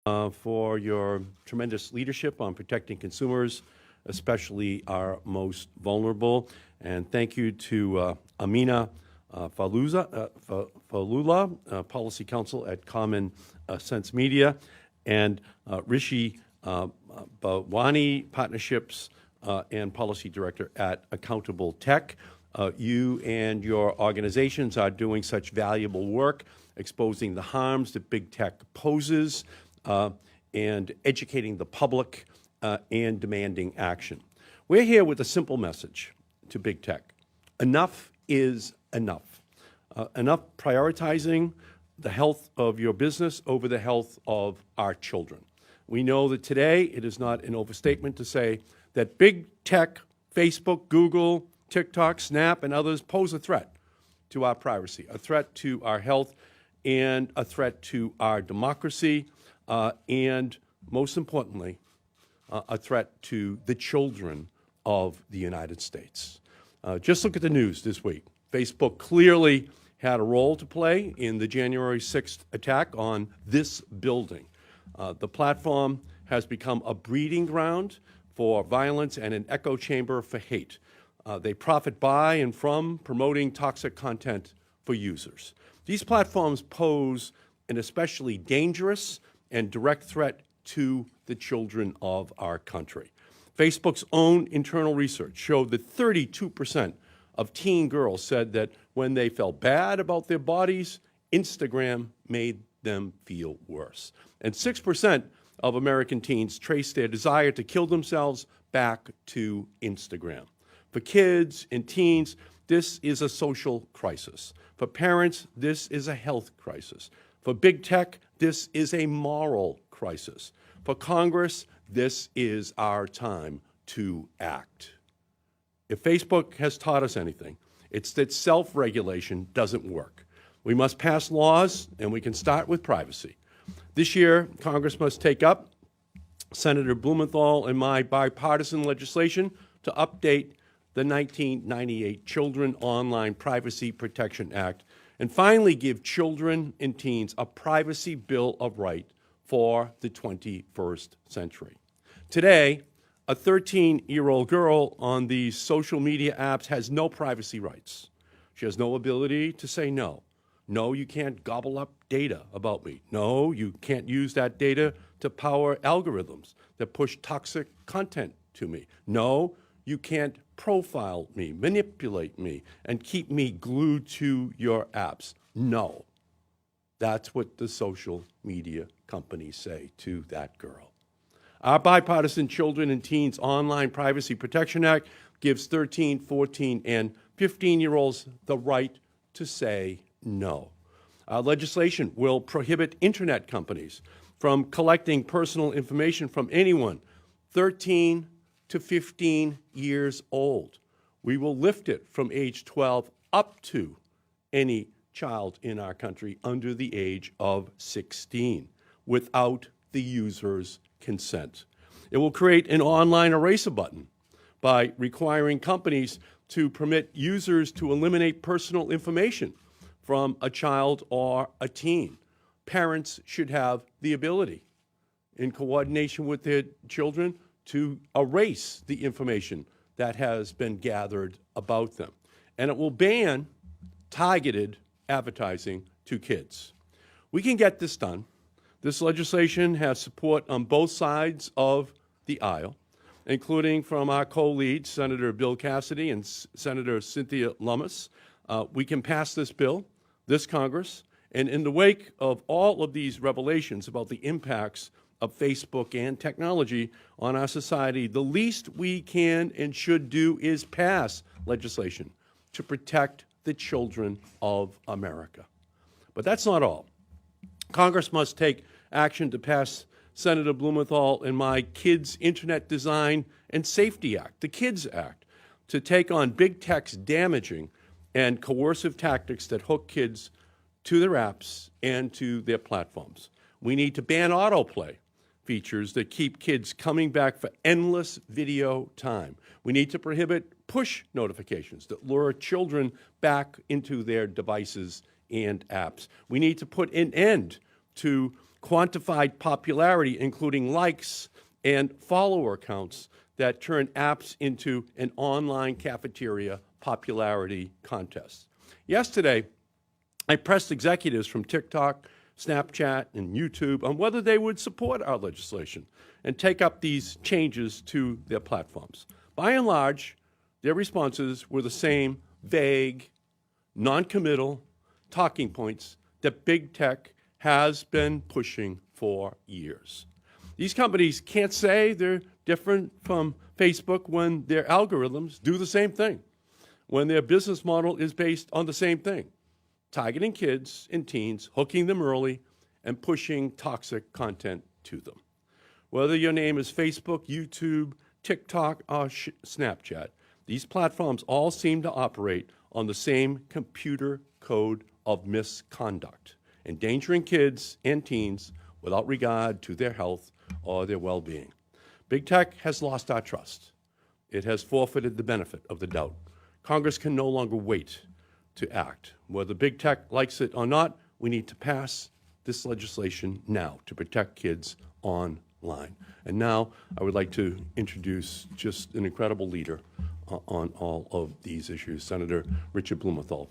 for your tremendous leadership on protecting consumers, especially our most vulnerable. And thank you to Amina Falula, Policy Counsel at Common Sense Media, and Rishi Bhawani, Partnerships and Policy Director at Accountable Tech. You and your organizations are doing such valuable work, exposing the harms that big tech poses, and educating the public and demanding action. We're here with a simple message to big tech. Enough is enough. Enough prioritizing the health of your business over the health of our children. We know that today it is not an overstatement to say that big tech, Facebook, Google, TikTok, Snap, and others pose a threat to our privacy, a threat to our health, and a threat to our democracy, and most importantly, a threat to the children of the United States. Just look at the news this week. Facebook clearly had a role to play in the January 6th attack on this building. The platform has become a breeding ground for violence and an echo chamber for hate. They profit by and from promoting toxic content for users. These platforms pose an especially dangerous and direct threat to the children of our country. Facebook's own internal research showed that 32% of teen girls said that when they felt bad about their bodies, Instagram made them feel worse. And 6% of American teens traced their desire to kill themselves back to Instagram. For kids and teens, this is a social crisis. For parents, this is a health crisis. For big tech, this is a moral crisis. For Congress, this is our time to act. If Facebook has taught us anything, it's that self-regulation doesn't work. We must pass laws, and we can start with privacy. This year, Congress must take up Senator Blumenthal and my bipartisan legislation to update the 1998 Children Online Privacy Protection Act and finally give children and teens a privacy bill of rights for the 21st century. Today, a 13-year-old girl on these social media apps has no privacy rights. She has no ability to say no. No, you can't gobble up data about me. No, you can't use that data to power algorithms that push toxic content to me. No, you can't profile me, manipulate me, and keep me glued to your apps. No. That's what the social media companies say to that girl. Our bipartisan Children and Teens Online Privacy Protection Act gives 13, 14, and 15-year-olds the right to say no. Our legislation will prohibit internet companies from collecting personal information from anyone 13 to 15 years old. We will lift it from age 12 up to any child in our country under the age of 16 without the user's consent. It will create an online eraser button by requiring companies to permit users to eliminate personal information from a child or a teen. Parents should have the ability, in coordination with their children, to erase the information that has been gathered about them. And it will ban targeted advertising to kids. We can get this done. This legislation has support on both sides of the aisle, including from our co-leads, Senator Bill Cassidy and Senator Cynthia Lummis. We can pass this bill, this Congress, and in the wake of all of these revelations about the impacts of Facebook and technology on our society, the least we can and should do is pass legislation to protect the children of America. But that's not all. Congress must take action to pass Senator Blumenthal and my Kids Internet Design and Safety Act, the KIDS Act, to take on big tech's damaging and coercive tactics that hook kids to their apps and to their platforms. We need to ban autoplay features that keep kids coming back for endless video time. We need to prohibit push notifications that lure children back into their devices and apps. We need to put an end to quantified popularity, including likes and follower counts that turn apps into an online cafeteria popularity contest. Yesterday, I pressed executives from TikTok, Snapchat, and YouTube on whether they would support our legislation and take up these changes to their platforms. By and large, their responses were the same vague, non-committal talking points that big tech has been pushing for years. These companies can't say they're different from Facebook when their algorithms do the same thing, when their business model is based on the same thing, targeting kids and teens, hooking them early, and pushing toxic content to them. Whether your name is Facebook, YouTube, TikTok, or Snapchat, these platforms all seem to operate on the same computer code of misconduct, endangering kids and teens without regard to their health or their well-being. Big tech has lost our trust. It has forfeited the benefit of the doubt. Congress can no longer wait to act. Whether big tech likes it or not, we need to pass this legislation now to protect kids online. And now I would like to introduce just an incredible leader on all of these issues, Senator Richard Blumenthal.